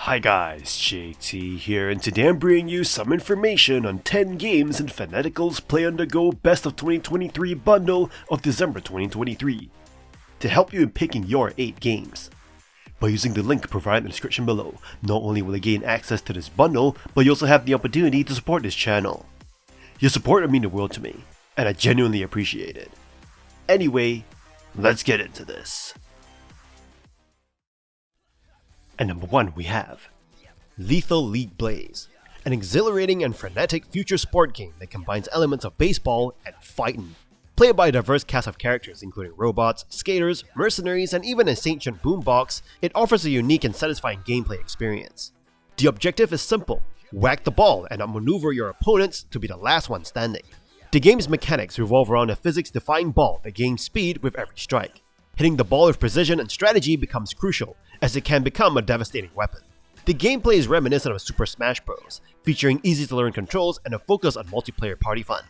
Hi guys, JT here, and today I'm bringing you some information on 10 games in Fanatical's Play On The Go Best of 2023 bundle of December 2023 to help you in picking your 8 games. By using the link provided in the description below, not only will you gain access to this bundle, but you also have the opportunity to support this channel. Your support would mean the world to me, and I genuinely appreciate it. Anyway, let's get into this. And number 1 we have Lethal League Blaze, an exhilarating and frenetic future sport game that combines elements of baseball and fighting. Played by a diverse cast of characters including robots, skaters, mercenaries, and even a sentient boombox, it offers a unique and satisfying gameplay experience. The objective is simple: whack the ball and outmaneuver your opponents to be the last one standing. The game's mechanics revolve around a physics-defying ball that gains speed with every strike. Hitting the ball with precision and strategy becomes crucial, as it can become a devastating weapon. The gameplay is reminiscent of Super Smash Bros., featuring easy-to-learn controls and a focus on multiplayer party fun.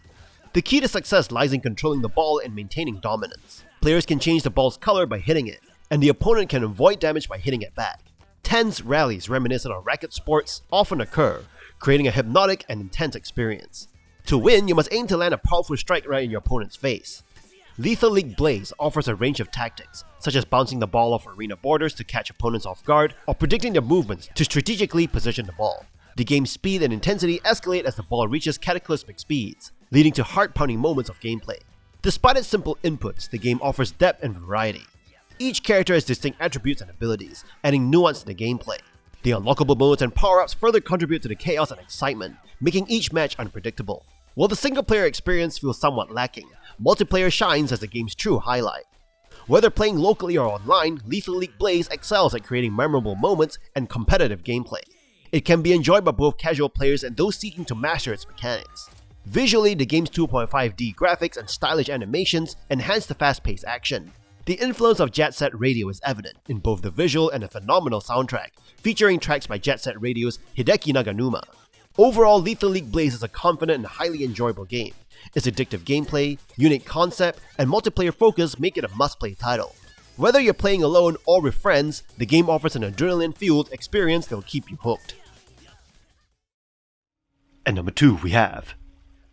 The key to success lies in controlling the ball and maintaining dominance. Players can change the ball's color by hitting it, and the opponent can avoid damage by hitting it back. Tense rallies reminiscent of racket sports often occur, creating a hypnotic and intense experience. To win, you must aim to land a powerful strike right in your opponent's face. Lethal League Blaze offers a range of tactics, such as bouncing the ball off arena borders to catch opponents off guard, or predicting their movements to strategically position the ball. The game's speed and intensity escalate as the ball reaches cataclysmic speeds, leading to heart-pounding moments of gameplay. Despite its simple inputs, the game offers depth and variety. Each character has distinct attributes and abilities, adding nuance to the gameplay. The unlockable modes and power-ups further contribute to the chaos and excitement, making each match unpredictable. While the single-player experience feels somewhat lacking, multiplayer shines as the game's true highlight. Whether playing locally or online, Lethal League Blaze excels at creating memorable moments and competitive gameplay. It can be enjoyed by both casual players and those seeking to master its mechanics. Visually, the game's 2.5D graphics and stylish animations enhance the fast-paced action. The influence of Jet Set Radio is evident in both the visual and a phenomenal soundtrack, featuring tracks by Jet Set Radio's Hideki Naganuma. Overall, Lethal League Blaze is a confident and highly enjoyable game. Its addictive gameplay, unique concept, and multiplayer focus make it a must-play title. Whether you're playing alone or with friends, the game offers an adrenaline-fueled experience that will keep you hooked. And number 2 we have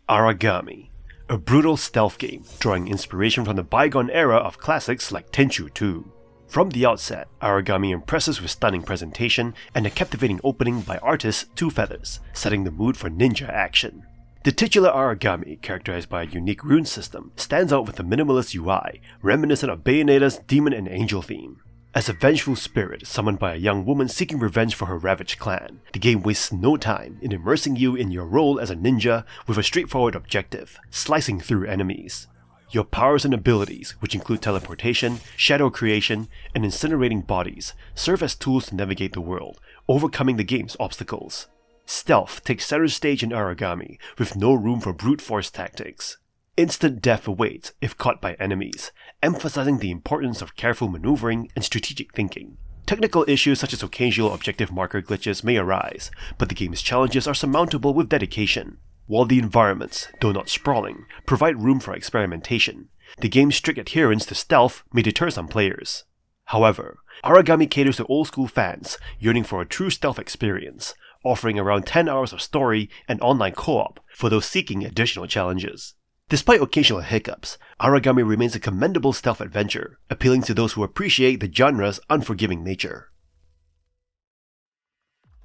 Aragami, a brutal stealth game drawing inspiration from the bygone era of classics like Tenchu 2. From the outset, Aragami impresses with stunning presentation and a captivating opening by artist Two Feathers, setting the mood for ninja action. The titular Aragami, characterized by a unique rune system, stands out with a minimalist UI, reminiscent of Bayonetta's demon and angel theme. As a vengeful spirit summoned by a young woman seeking revenge for her ravaged clan, the game wastes no time in immersing you in your role as a ninja with a straightforward objective: slicing through enemies. Your powers and abilities, which include teleportation, shadow creation, and incinerating bodies, serve as tools to navigate the world, overcoming the game's obstacles. Stealth takes center stage in Aragami, with no room for brute force tactics. Instant death awaits if caught by enemies, emphasizing the importance of careful maneuvering and strategic thinking. Technical issues such as occasional objective marker glitches may arise, but the game's challenges are surmountable with dedication. While the environments, though not sprawling, provide room for experimentation, the game's strict adherence to stealth may deter some players. However, Aragami caters to old-school fans yearning for a true stealth experience, offering around 10 hours of story and online co-op for those seeking additional challenges. Despite occasional hiccups, Aragami remains a commendable stealth adventure, appealing to those who appreciate the genre's unforgiving nature.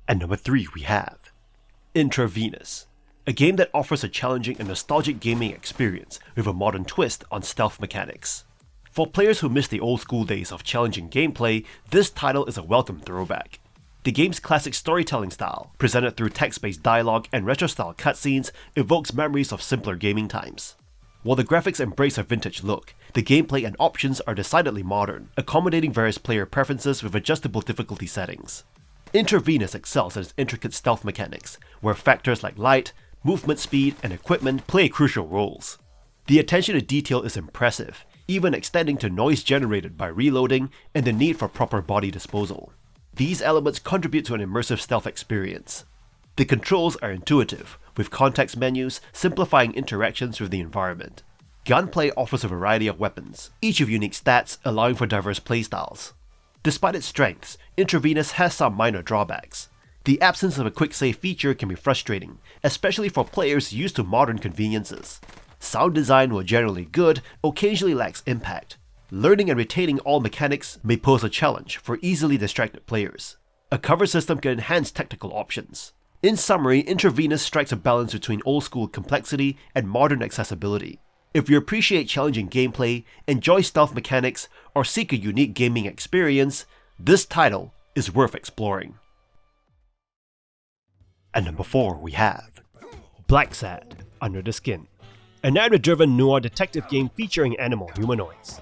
And number 3 we have Intravenous, a game that offers a challenging and nostalgic gaming experience with a modern twist on stealth mechanics. For players who miss the old school days of challenging gameplay, this title is a welcome throwback. The game's classic storytelling style, presented through text-based dialogue and retro-style cutscenes, evokes memories of simpler gaming times. While the graphics embrace a vintage look, the gameplay and options are decidedly modern, accommodating various player preferences with adjustable difficulty settings. Intravenous excels at its intricate stealth mechanics, where factors like light, movement speed, and equipment play crucial roles. The attention to detail is impressive, even extending to noise generated by reloading and the need for proper body disposal. These elements contribute to an immersive stealth experience. The controls are intuitive, with context menus simplifying interactions with the environment. Gunplay offers a variety of weapons, each with unique stats allowing for diverse playstyles. Despite its strengths, Intravenous has some minor drawbacks. The absence of a quick save feature can be frustrating, especially for players used to modern conveniences. Sound design, while generally good, occasionally lacks impact. Learning and retaining all mechanics may pose a challenge for easily distracted players. A cover system can enhance tactical options. In summary, Intravenous strikes a balance between old-school complexity and modern accessibility. If you appreciate challenging gameplay, enjoy stealth mechanics, or seek a unique gaming experience, this title is worth exploring. At number 4 we have Blacksad, Under the Skin, a narrative-driven noir detective game featuring animal humanoids.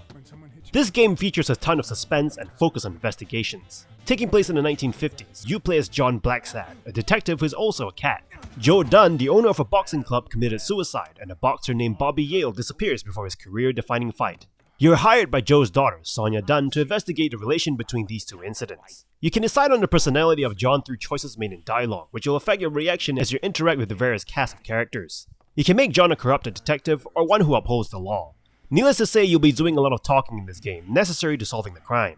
This game features a ton of suspense and focus on investigations. Taking place in the 1950s, you play as John Blacksad, a detective who is also a cat. Joe Dunn, the owner of a boxing club, committed suicide, and a boxer named Bobby Yale disappears before his career-defining fight. You're hired by Joe's daughter, Sonia Dunn, to investigate the relation between these two incidents. You can decide on the personality of John through choices made in dialogue, which will affect your reaction as you interact with the various cast of characters. You can make John a corrupted detective, or one who upholds the law. Needless to say, you'll be doing a lot of talking in this game, necessary to solving the crime.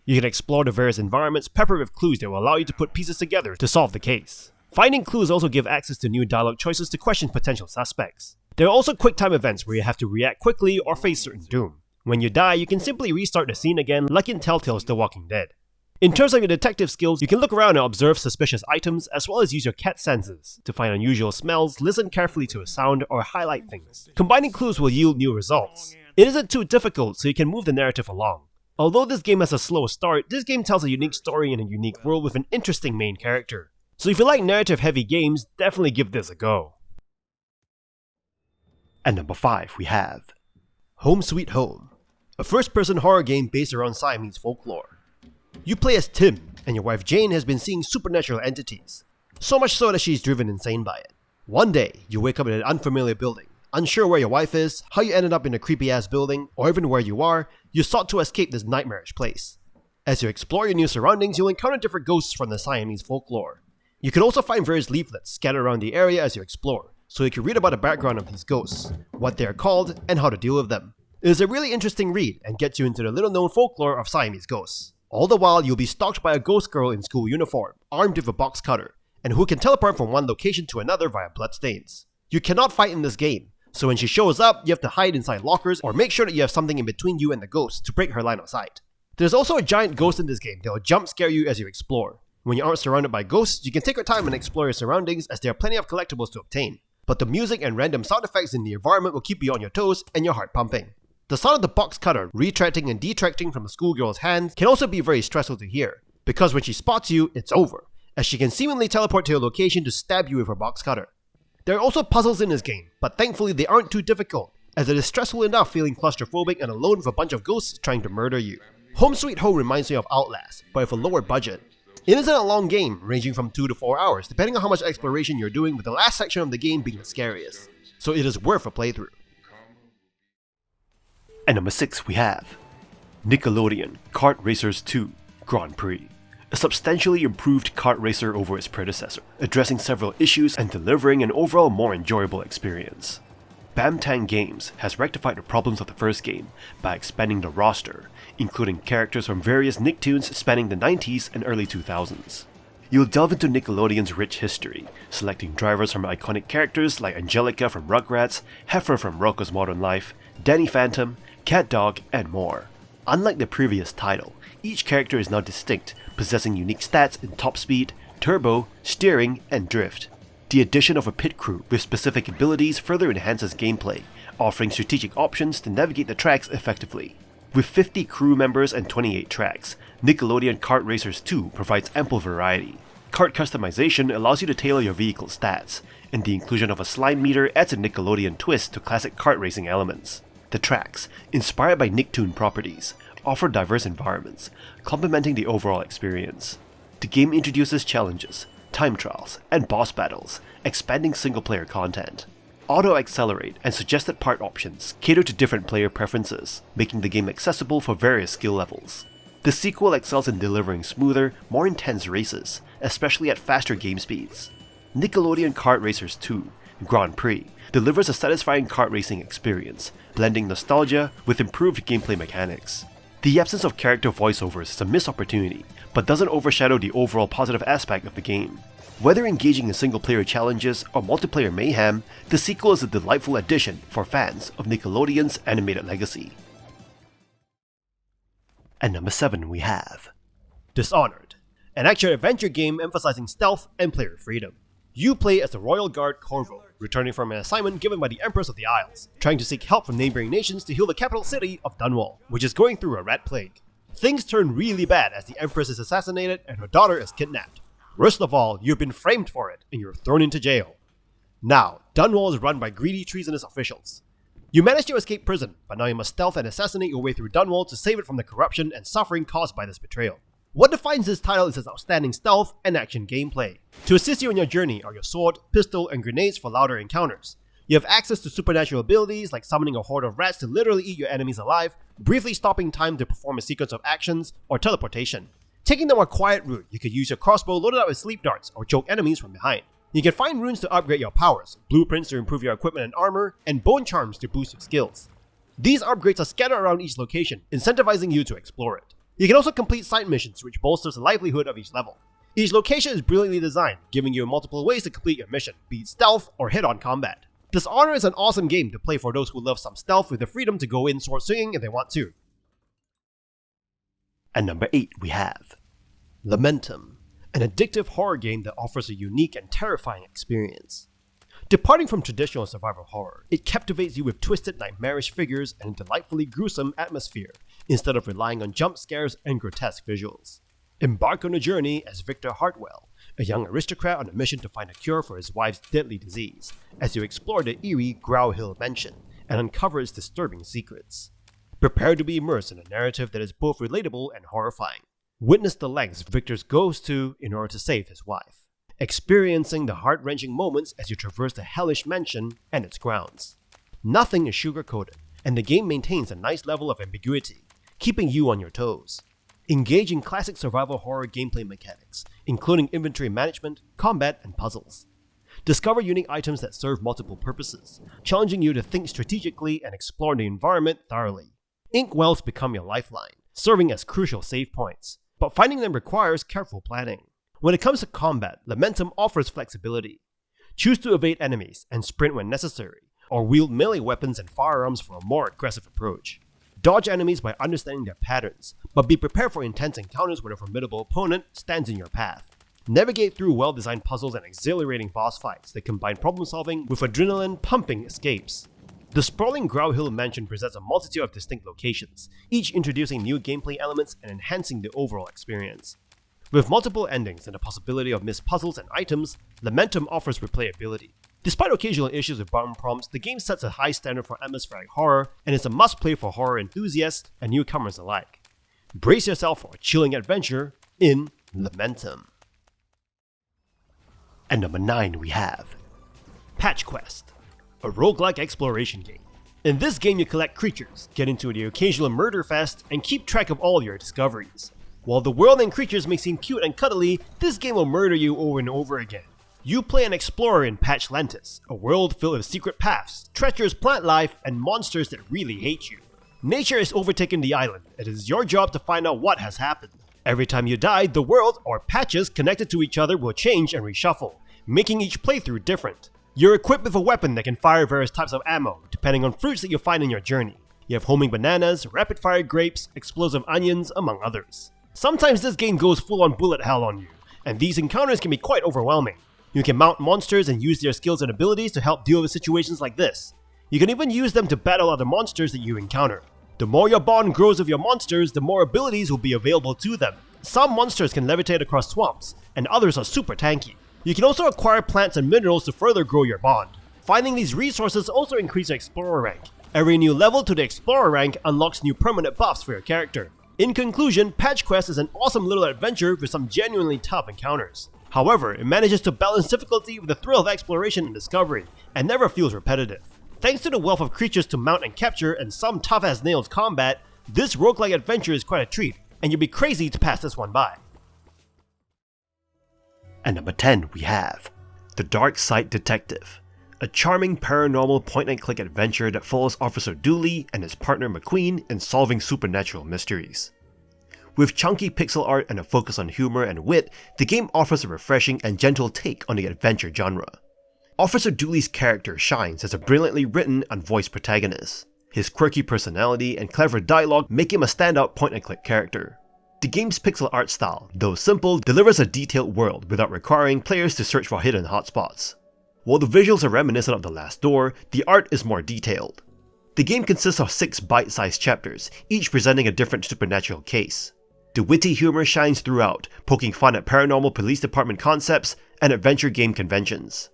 You can explore the various environments peppered with clues that will allow you to put pieces together to solve the case. Finding clues also give access to new dialogue choices to question potential suspects. There are also quick time events where you have to react quickly or face certain doom. When you die, you can simply restart the scene again like in Telltale's The Walking Dead. In terms of your detective skills, you can look around and observe suspicious items as well as use your cat senses to find unusual smells, listen carefully to a sound, or highlight things. Combining clues will yield new results. It isn't too difficult, so you can move the narrative along. Although this game has a slow start, this game tells a unique story in a unique world with an interesting main character. So if you like narrative-heavy games, definitely give this a go. At number 5 we have Home Sweet Home, a first-person horror game based around Siamese folklore. You play as Tim, and your wife Jane has been seeing supernatural entities, so much so that she's driven insane by it. One day, you wake up in an unfamiliar building. Unsure where your wife is, how you ended up in a creepy-ass building, or even where you are, you sought to escape this nightmarish place. As you explore your new surroundings, you'll encounter different ghosts from the Siamese folklore. You can also find various leaflets scattered around the area as you explore, so you can read about the background of these ghosts, what they are called, and how to deal with them. It is a really interesting read and gets you into the little-known folklore of Siamese ghosts. All the while, you'll be stalked by a ghost girl in school uniform, armed with a box cutter, and who can teleport from one location to another via bloodstains. You cannot fight in this game, so when she shows up, you have to hide inside lockers or make sure that you have something in between you and the ghost to break her line of sight. There's also a giant ghost in this game that will jump scare you as you explore. When you aren't surrounded by ghosts, you can take your time and explore your surroundings as there are plenty of collectibles to obtain. But the music and random sound effects in the environment will keep you on your toes and your heart pumping. The sound of the box cutter retracting and detracting from the schoolgirl's hands can also be very stressful to hear, because when she spots you, it's over, as she can seemingly teleport to your location to stab you with her box cutter. There are also puzzles in this game, but thankfully they aren't too difficult, as it is stressful enough feeling claustrophobic and alone with a bunch of ghosts trying to murder you. Home Sweet Home reminds me of Outlast, but with a lower budget. It isn't a long game, ranging from 2 to 4 hours, depending on how much exploration you're doing, with the last section of the game being the scariest, so it is worth a playthrough. At number 6 we have Nickelodeon Kart Racers 2 Grand Prix, a substantially improved kart racer over its predecessor, addressing several issues and delivering an overall more enjoyable experience. Bamtang Games has rectified the problems of the first game by expanding the roster, including characters from various Nicktoons spanning the 90s and early 2000s. You'll delve into Nickelodeon's rich history, selecting drivers from iconic characters like Angelica from Rugrats, Heifer from Rocko's Modern Life, Danny Phantom, Cat Dog, and more. Unlike the previous title, each character is now distinct, possessing unique stats in top speed, turbo, steering, and drift. The addition of a pit crew with specific abilities further enhances gameplay, offering strategic options to navigate the tracks effectively. With 50 crew members and 28 tracks, Nickelodeon Kart Racers 2 provides ample variety. Kart customization allows you to tailor your vehicle's stats, and the inclusion of a slime meter adds a Nickelodeon twist to classic kart racing elements. The tracks, inspired by Nicktoon properties, offer diverse environments, complementing the overall experience. The game introduces challenges, time trials, and boss battles, expanding single-player content. Auto-accelerate and suggested part options cater to different player preferences, making the game accessible for various skill levels. The sequel excels in delivering smoother, more intense races, especially at faster game speeds. Nickelodeon Kart Racers 2 Grand Prix delivers a satisfying kart racing experience, blending nostalgia with improved gameplay mechanics. The absence of character voiceovers is a missed opportunity, but doesn't overshadow the overall positive aspect of the game. Whether engaging in single-player challenges or multiplayer mayhem, the sequel is a delightful addition for fans of Nickelodeon's animated legacy. At number 7 we have Dishonored, an action-adventure game emphasizing stealth and player freedom. You play as the Royal Guard Corvo, returning from an assignment given by the Empress of the Isles, trying to seek help from neighboring nations to heal the capital city of Dunwall, which is going through a rat plague. Things turn really bad as the Empress is assassinated and her daughter is kidnapped. Worst of all, you've been framed for it and you're thrown into jail. Now, Dunwall is run by greedy, treasonous officials. You manage to escape prison, but now you must stealth and assassinate your way through Dunwall to save it from the corruption and suffering caused by this betrayal. What defines this title is its outstanding stealth and action gameplay. To assist you on your journey are your sword, pistol, and grenades for louder encounters. You have access to supernatural abilities like summoning a horde of rats to literally eat your enemies alive, briefly stopping time to perform a sequence of actions, or teleportation. Taking the more quiet route, you could use your crossbow loaded up with sleep darts or choke enemies from behind. You can find runes to upgrade your powers, blueprints to improve your equipment and armor, and bone charms to boost your skills. These upgrades are scattered around each location, incentivizing you to explore it. You can also complete side missions, which bolsters the livelihood of each level. Each location is brilliantly designed, giving you multiple ways to complete your mission, be it stealth or head-on combat. Dishonored is an awesome game to play for those who love some stealth with the freedom to go in sword swinging if they want to. At number 8 we have Lamentum, an addictive horror game that offers a unique and terrifying experience. Departing from traditional survival horror, it captivates you with twisted, nightmarish figures and a delightfully gruesome atmosphere, instead of relying on jump scares and grotesque visuals. Embark on a journey as Victor Hartwell, a young aristocrat on a mission to find a cure for his wife's deadly disease, as you explore the eerie Grow Hill mansion and uncover its disturbing secrets. Prepare to be immersed in a narrative that is both relatable and horrifying. Witness the lengths Victor goes to in order to save his wife, experiencing the heart-wrenching moments as you traverse the hellish mansion and its grounds. Nothing is sugar-coated, and the game maintains a nice level of ambiguity, keeping you on your toes. Engage in classic survival horror gameplay mechanics, including inventory management, combat, and puzzles. Discover unique items that serve multiple purposes, challenging you to think strategically and explore the environment thoroughly. Inkwells become your lifeline, serving as crucial save points, but finding them requires careful planning. When it comes to combat, Lamentum offers flexibility. Choose to evade enemies and sprint when necessary, or wield melee weapons and firearms for a more aggressive approach. Dodge enemies by understanding their patterns, but be prepared for intense encounters when a formidable opponent stands in your path. Navigate through well-designed puzzles and exhilarating boss fights that combine problem-solving with adrenaline-pumping escapes. The sprawling Grow Hill mansion presents a multitude of distinct locations, each introducing new gameplay elements and enhancing the overall experience. With multiple endings and the possibility of missed puzzles and items, Lamentum offers replayability. Despite occasional issues with button prompts, the game sets a high standard for atmospheric horror and is a must-play for horror enthusiasts and newcomers alike. Brace yourself for a chilling adventure in Lamentum. At number 9 we have Patch Quest, a roguelike exploration game. In this game you collect creatures, get into the occasional murder fest, and keep track of all your discoveries. While the world and creatures may seem cute and cuddly, this game will murder you over and over again. You play an explorer in Patchlantis, a world filled with secret paths, treacherous plant life, and monsters that really hate you. Nature has overtaken the island, and it is your job to find out what has happened. Every time you die, the world, or patches connected to each other, will change and reshuffle, making each playthrough different. You're equipped with a weapon that can fire various types of ammo, depending on fruits that you find in your journey. You have homing bananas, rapid-fire grapes, explosive onions, among others. Sometimes this game goes full-on bullet hell on you, and these encounters can be quite overwhelming. You can mount monsters and use their skills and abilities to help deal with situations like this. You can even use them to battle other monsters that you encounter. The more your bond grows with your monsters, the more abilities will be available to them. Some monsters can levitate across swamps, and others are super tanky. You can also acquire plants and minerals to further grow your bond. Finding these resources also increases your Explorer rank. Every new level to the Explorer rank unlocks new permanent buffs for your character. In conclusion, Patch Quest is an awesome little adventure with some genuinely tough encounters. However, it manages to balance difficulty with the thrill of exploration and discovery, and never feels repetitive. Thanks to the wealth of creatures to mount and capture and some tough-as-nails combat, this roguelike adventure is quite a treat, and you'll be crazy to pass this one by. At number 10 we have The Darkside Detective, a charming paranormal point-and-click adventure that follows Officer Dooley and his partner McQueen in solving supernatural mysteries. With chunky pixel art and a focus on humor and wit, the game offers a refreshing and gentle take on the adventure genre. Officer Dooley's character shines as a brilliantly written and voiced protagonist. His quirky personality and clever dialogue make him a standout point-and-click character. The game's pixel art style, though simple, delivers a detailed world without requiring players to search for hidden hotspots. While the visuals are reminiscent of The Last Door, the art is more detailed. The game consists of 6 bite-sized chapters, each presenting a different supernatural case. The witty humor shines throughout, poking fun at paranormal police department concepts and adventure game conventions.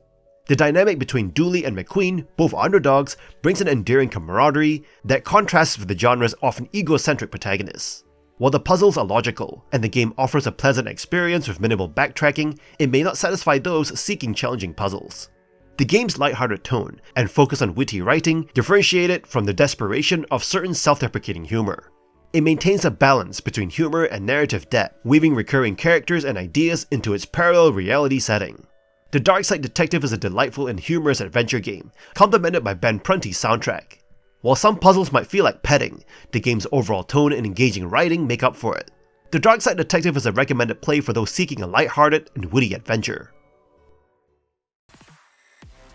The dynamic between Dooley and McQueen, both underdogs, brings an endearing camaraderie that contrasts with the genre's often egocentric protagonists. While the puzzles are logical, and the game offers a pleasant experience with minimal backtracking, it may not satisfy those seeking challenging puzzles. The game's lighthearted tone and focus on witty writing differentiate it from the desperation of certain self-deprecating humor. It maintains a balance between humor and narrative depth, weaving recurring characters and ideas into its parallel reality setting. The Darkside Detective is a delightful and humorous adventure game, complemented by Ben Prunty's soundtrack. While some puzzles might feel like petting, the game's overall tone and engaging writing make up for it. The Darkside Detective is a recommended play for those seeking a lighthearted and witty adventure.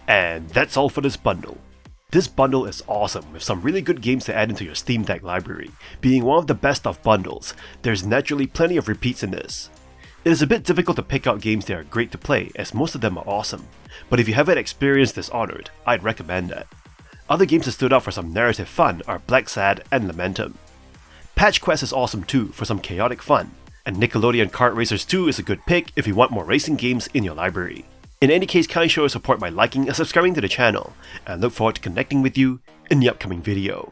And that's all for this bundle. This bundle is awesome, with some really good games to add into your Steam Deck library. Being one of the best of bundles, there's naturally plenty of repeats in this. It is a bit difficult to pick out games that are great to play, as most of them are awesome, but if you haven't experienced Dishonored, I'd recommend that. Other games that stood out for some narrative fun are Blacksad and Lamentum. Patch Quest is awesome too for some chaotic fun, and Nickelodeon Kart Racers 2 is a good pick if you want more racing games in your library. In any case, kindly show your support by liking and subscribing to the channel, and I look forward to connecting with you in the upcoming video.